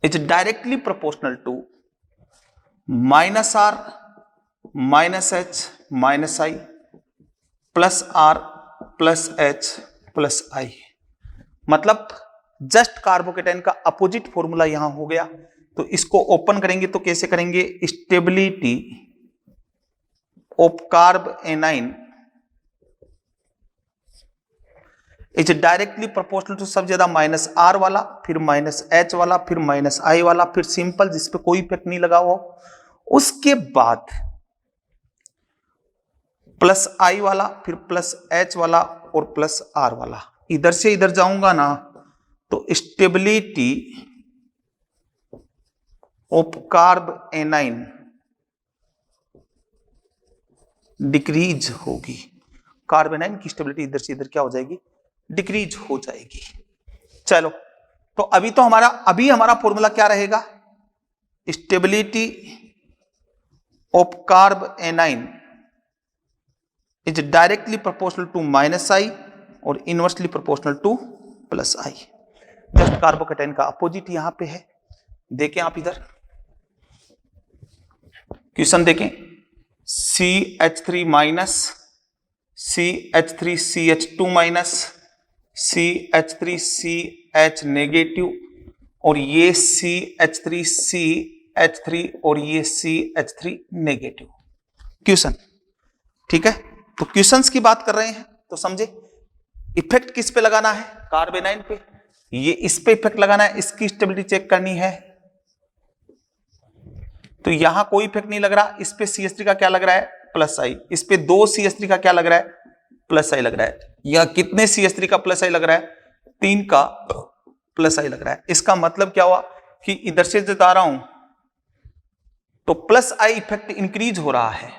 is directly proportional to -r -h -i +r +h +i। मतलब जस्ट कार्बोकेटाइन का अपोजिट फॉर्मूला यहां हो गया। तो इसको ओपन करेंगे तो कैसे करेंगे? Stability of carbanion is directly proportional to सबसे ज्यादा -r वाला, फिर -h वाला, फिर -i वाला, फिर सिंपल जिसपे कोई इफेक्ट नहीं लगा हुआ, उसके बाद +i वाला, फिर +h वाला और +r वाला। इधर से इधर जाऊंगा ना तो stability of carb A9 decrease होगी। कार्ब एनाइन की स्टेबिलिटी इधर से इधर क्या हो जाएगी? डिक्रीज हो जाएगी। चलो तो अभी हमारा फॉर्मूला क्या रहेगा? Stability of carbanion is directly proportional to -i और inversely proportional to +i। Just carbocation का अपोजिट यहां पे है। देखें आप इधर क्वेश्चन देखें। CH3 minus, CH3CH2 minus, CH3CH negative और ये CH3CH3 और ये CH3 नेगेटिव। क्वेश्चन ठीक है। तो क्वेश्चंस की बात कर रहे हैं तो समझे इफेक्ट किस पे लगाना है? कार्बेनाइन पे। ये इस पे इफेक्ट लगाना है, इसकी स्टेबिलिटी चेक करनी है। तो यहां कोई इफेक्ट नहीं लग रहा। इस पे CH3 का क्या लग रहा है? +i। इस पे 2 CH3 का क्या लग रहा है? +i लग रहा है। या कितने CH3 का +i लग रहा है? 3 का +i लग रहा है। इसका मतलब क्या हुआ कि इधर से जता रहा हूं तो +i इफेक्ट इंक्रीज हो रहा है।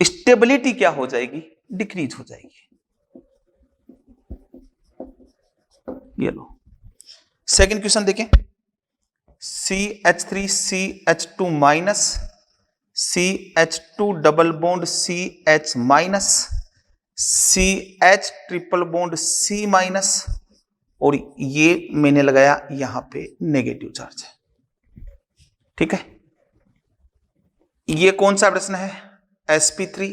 स्टेबिलिटी क्या हो जाएगी? डिक्रीज हो जाएगी। ये लो सेकंड क्वेश्चन देखें। CH3CH2 minus, CH2 double bond CH minus, CH triple bond C minus और ये मैंने लगाया यहां पे नेगेटिव चार्ज है। ठीक है। ये कौन सा प्रश्न है? sp3।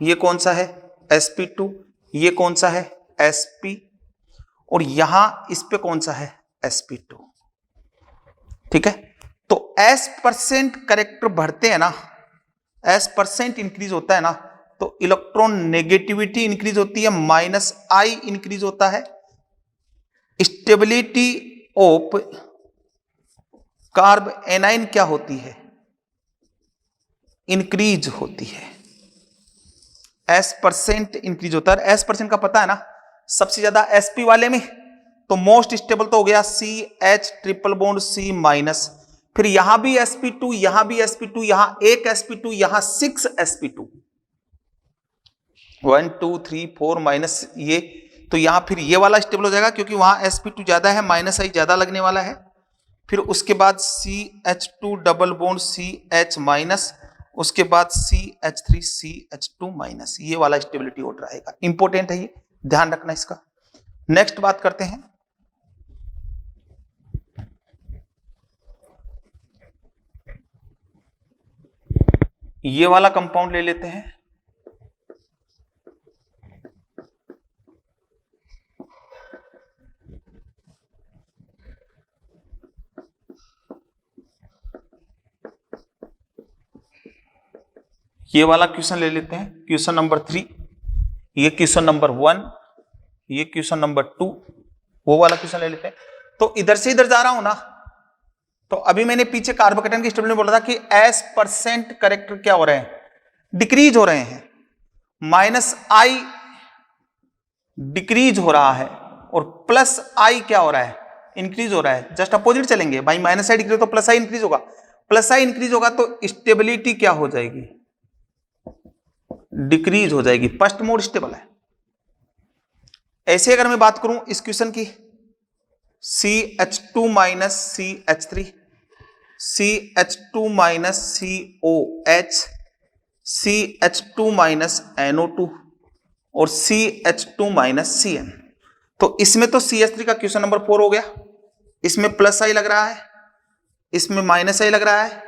ये कौन सा है? sp2। ये कौन सा है? sp। और यहां इस पे कौन सा है? sp2। ठीक है। तो s% करेक्टर बढ़ते हैं ना, s% इंक्रीज होता है ना, तो इलेक्ट्रॉन नेगेटिविटी इंक्रीज होती है, -i इंक्रीज होता है। स्टेबिलिटी ऑफ कार्ब एनाइन क्या होती है? इंक्रीज होती है। s% इंक्रीज होता है। s% का पता है ना, सबसे ज्यादा sp वाले में तो मोस्ट स्टेबल तो हो गया CH triple bond C minus, फिर यहां भी sp2, यहां भी sp2, यहां एक sp2, यहां 6 sp2, 1 2 3 4 माइनस ये, तो यहां फिर ये वाला स्टेबल हो जाएगा क्योंकि वहां sp2 ज्यादा है, -i ज्यादा लगने वाला है। फिर उसके बाद CH2 double bond CH minus, उसके बाद CH3CH2 माइनस, ये वाला स्टेबिलिटी ऑर्डर आएगा। इंपॉर्टेंट है ये, ध्यान रखना इसका। नेक्स्ट बात करते हैं। ये वाला कंपाउंड ले लेते हैं। ये वाला क्वेश्चन ले लेते हैं, क्वेश्चन नंबर 3, ये क्वेश्चन नंबर 1, ये क्वेश्चन नंबर 2, वो वाला क्वेश्चन ले लेते हैं। तो इधर से इधर जा रहा हूं ना, तो अभी मैंने पीछे कार्बोकेटायन की स्टेबिलिटी में बोला था कि एस परसेंट करेक्टर क्या हो रहे हैं, डिक्रीज हो रहे हैं, माइनस आई डिक्रीज हो रहा है और प्लस आई क्या हो रहा है, इंक्रीज हो रहा है। जस्ट अपोजिट चलेंगे भाई, माइनस आई डिक्रीज तो प्लस आई इंक्रीज होगा, प्लस आई इंक्रीज होगा तो स्टेबिलिटी क्या हो जाएगी, डिक्रीज हो जाएगी। फर्स्ट मोड स्टेबल है। ऐसे अगर मैं बात करूं इस क्वेश्चन की, CH2 minus CH3, CH2 minus COH, CH2 minus NO2 और CH2 माइनस CN। तो इसमें तो CH3 का क्वेश्चन नंबर 4 हो गया, इसमें प्लस आई लग रहा है, इसमें माइनस आई लग रहा है,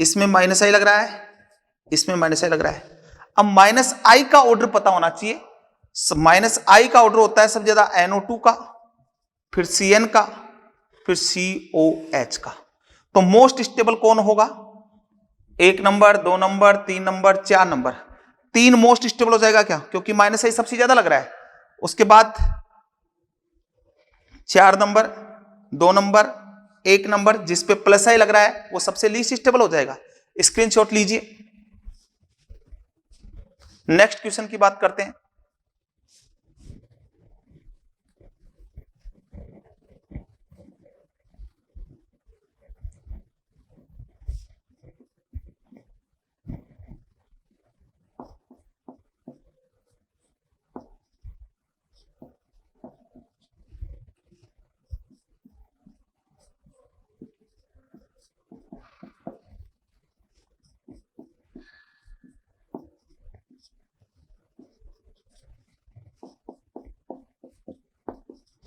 इसमें माइनस आई लग रहा है, इसमें माइनस आई लग रहा है। अब माइनस आई का ऑर्डर पता होना चाहिए। माइनस आई का ऑर्डर होता है सबसे ज्यादा NO2 का, फिर CN का, फिर COH का। तो मोस्ट स्टेबल कौन होगा, 1 number, 2 number, 3 number, 4 number. 3 most stable हो जाएगा क्या, क्योंकि माइनस आई सबसे ज्यादा लग रहा है। उसके बाद 4 नंबर, 2 नंबर, 1 नंबर, जिसपे प्लस आई लग रहा है वो सबसे लीस्ट स्टेबल हो जाएगा। स्क्रीनशॉट लीजिए। नेक्स्ट क्वेश्चन की बात करते हैं।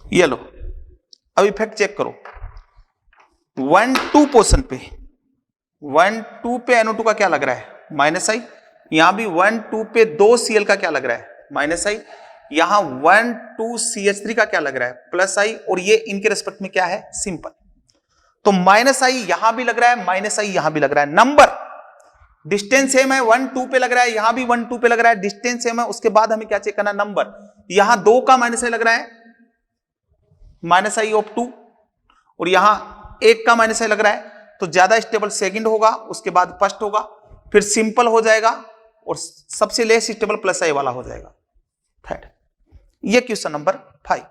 ये लो, अब इफेक्ट चेक करो। 1-2 पोर्शन पे 1-2 पे NO2 का क्या लग रहा है, माइनस आई। यहां भी 1-2 पे 2 Cl का क्या लग रहा है, माइनस आई। यहां 1-2 CH3 का क्या लग रहा है, प्लस आई। और ये इनके रेस्पेक्ट में क्या है, सिंपल। तो माइनस आई यहां भी लग रहा है, माइनस आई यहां भी लग रहा है। नंबर डिस्टेंस सेम है, 1-2 पे लग रहा है, यहां भी 1-2 पे लग रहा है, डिस्टेंस सेम है। उसके बाद हमें क्या चेक करना, नंबर। यहां 2 का माइनस आई लग रहा है, माइनस आई ऑफ 2, और यहां 1 का माइनस आई लग रहा है। तो ज्यादा स्टेबल सेकंड होगा, उसके बाद फर्स्ट होगा, फिर सिंपल हो जाएगा, और सबसे लेस स्टेबल प्लस आई वाला हो जाएगा थर्ड। ये क्वेश्चन नंबर 5।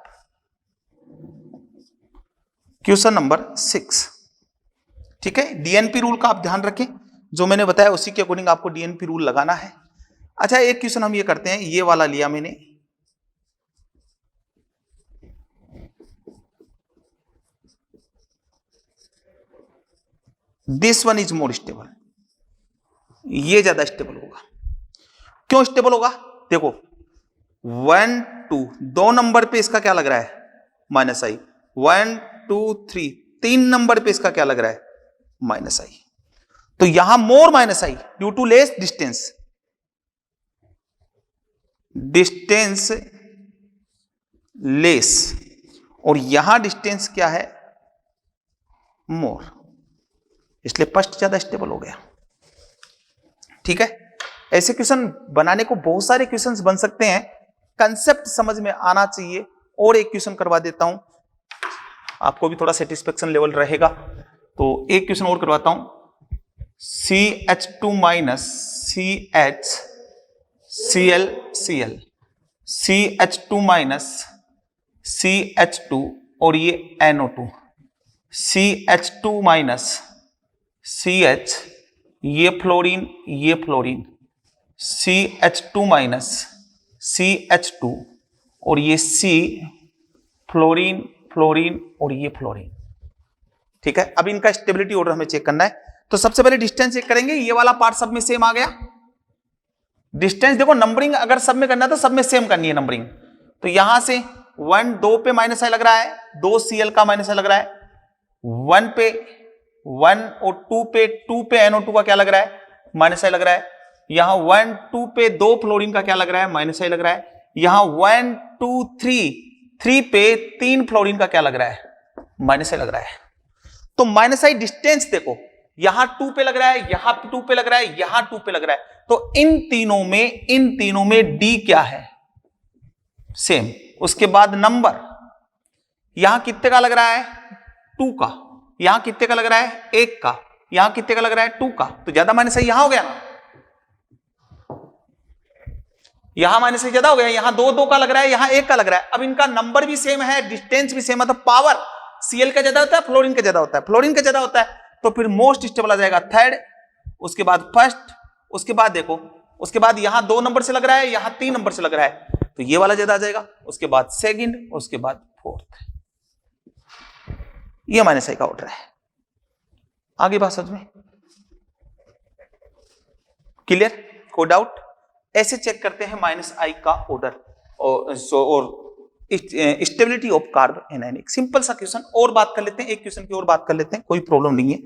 क्वेश्चन नंबर 6, ठीक है। डीएनपी रूल का आप ध्यान रखें, जो मैंने बताया उसी के अकॉर्डिंग आपको डीएनपी रूल लगाना है। अच्छा, एक क्वेश्चन हम ये करते हैं, ये वाला लिया मैंने, this one is more stable. ये ज्यादा स्टेबल होगा। क्यों स्टेबल होगा, देखो 1-2 2 नंबर पे इसका क्या लग रहा है, माइनस आई। 1-2-3 3 नंबर पे इसका क्या लग रहा है, माइनस आई। तो यहां more minus I due to less distance, distance less, और यहां डिस्टेंस क्या है, मोर, इसलिए फर्स्ट ज्यादा स्टेबल हो गया। ठीक है। ऐसे क्वेश्चन बनाने को बहुत सारे क्वेश्चंस बन सकते हैं, कंसेप्ट समझ में आना चाहिए। और एक क्वेश्चन करवा देता हूं, आपको भी थोड़ा सेटिस्फेक्शन लेवल रहेगा। तो एक क्वेश्चन और करवाता हूं, CH2 minus CH Cl Cl, CH2 minus CH2 और ये NO2, CH2 माइनस CH, ये फ्लोरीन, ये फ्लोरीन, CH2 माइनस CH2 और ये C, फ्लोरीन फ्लोरीन और ये फ्लोरीन। ठीक है। अब इनका स्टेबिलिटी ऑर्डर हमें चेक करना है। तो सबसे पहले डिस्टेंस चेक करेंगे, ये वाला पार्ट सब में सेम आ गया। डिस्टेंस देखो, नंबरिंग अगर सब में करना है तो सब में सेम करनी है नंबरिंग। तो यहां से 1-2 पे माइनस आई लग रहा है, 2 Cl का माइनस आई लग रहा है। 1 पे 1 और 2 पे NO2 का क्या लग रहा है, माइनस आई लग रहा है। यहां 1-2 पे 2 फ्लोरीन का क्या लग रहा है, माइनस आई लग रहा है। यहां 1-2-3 पे 3 फ्लोरीन का क्या लग रहा है, माइनस आई लग रहा है। तो माइनस आई डिस्टेंस देखो, यहां 2 पे लग रहा है, यहां 2 पे लग रहा है, यहां 2 पे लग रहा है, तो इन तीनों में डी क्या है, सेम। उसके बाद नंबर, यहां कितने का लग रहा है, 2 का, यहां कितने का लग रहा है, 1 का, यहां कितने का लग रहा है, 2 का, तो ज्यादा माइनस सही यहां हो गया ना, यहां माइनस सही ज्यादा हो गया, यहां 2 का लग रहा है, यहां 1 का लग रहा है। अब इनका नंबर भी सेम है, डिस्टेंस भी सेम है, तो पावर Cl का ज्यादा होता है, फ्लोरीन का ज्यादा होता है, फ्लोरीन का ज्यादा होता है, तो फिर मोस्ट स्टेबल आ जाएगा थर्ड, उसके बाद फर्स्ट, उसके बाद देखो, उसके बाद यहां 2 नंबर से लग रहा है, यहां 3 नंबर से लग रहा है, तो ये वाला ज्यादा आ जाएगा, उसके बाद सेकंड, उसके बाद फोर्थ। ये माइनस आई का ऑर्डर है। आगे बात समझ में क्लियर, कोई डाउट? ऐसे चेक करते हैं माइनस आई का ऑर्डर और stability of carb anionic. Simple सा क्वेश्चन और बात कर लेते हैं, एक क्वेश्चन की और बात कर लेते हैं, कोई प्रॉब्लम नहीं है।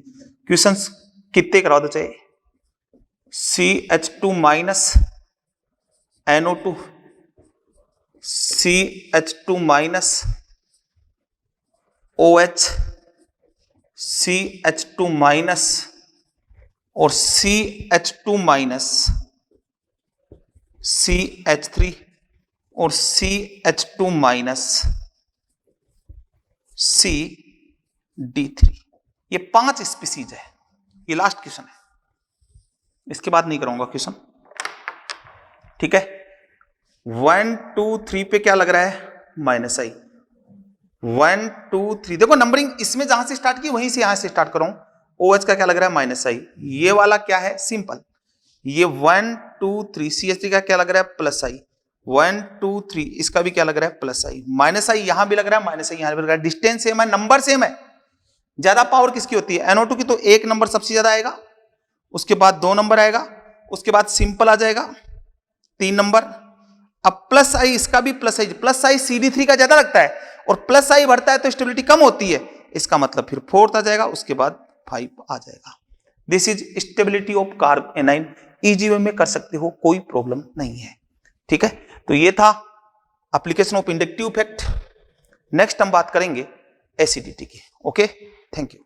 क्वेश्चंस कितने करा दो चाहे, CH2 minus NO2, CH2 minus OH, CH2 minus और CH2 माइनस CH3 और CH2 माइनस CD3। ये 5 स्पीसीज है। ये लास्ट क्वेश्चन है, इसके बाद नहीं कराऊंगा क्वेश्चन, ठीक है। 1 2 3 पे क्या लग रहा है, माइनस आई। 1 2 3 देखो नंबरिंग इसमें जहां से स्टार्ट की वहीं से यहां से स्टार्ट करूं। OH का क्या लग रहा है, माइनस आई। ये वाला क्या है, सिंपल। ये 1 2 3 CH3 का क्या लग रहा है, प्लस आई। 1 2 3 इसका भी क्या लग रहा है, प्लस आई। माइनस आई यहां भी लग रहा है, माइनस आई यहां भी लग रहा है। डिस्टेंस सेम है, नंबर सेम है। ज्यादा पावर किसकी होती है, NO2 की, तो 1 नंबर सबसे ज्यादा आएगा, उसके बाद 2 नंबर आएगा, उसके बाद सिंपल आ जाएगा 3 नंबर। अब प्लस आई, इसका भी प्लस आई CD3 का ज्यादा लगता है, और प्लस आई बढ़ता है तो स्टेबिलिटी कम होती है, इसका मतलब फिर 4th आ जाएगा, उसके बाद 5 आ जाएगा। This is stability of carb A9. Easy way में कर सकते हो, कोई प्रॉब्लम नहीं है, ठीक है। तो ये था application of inductive effect. Next हम बात करेंगे एसिडिटी की। Okay, thank you.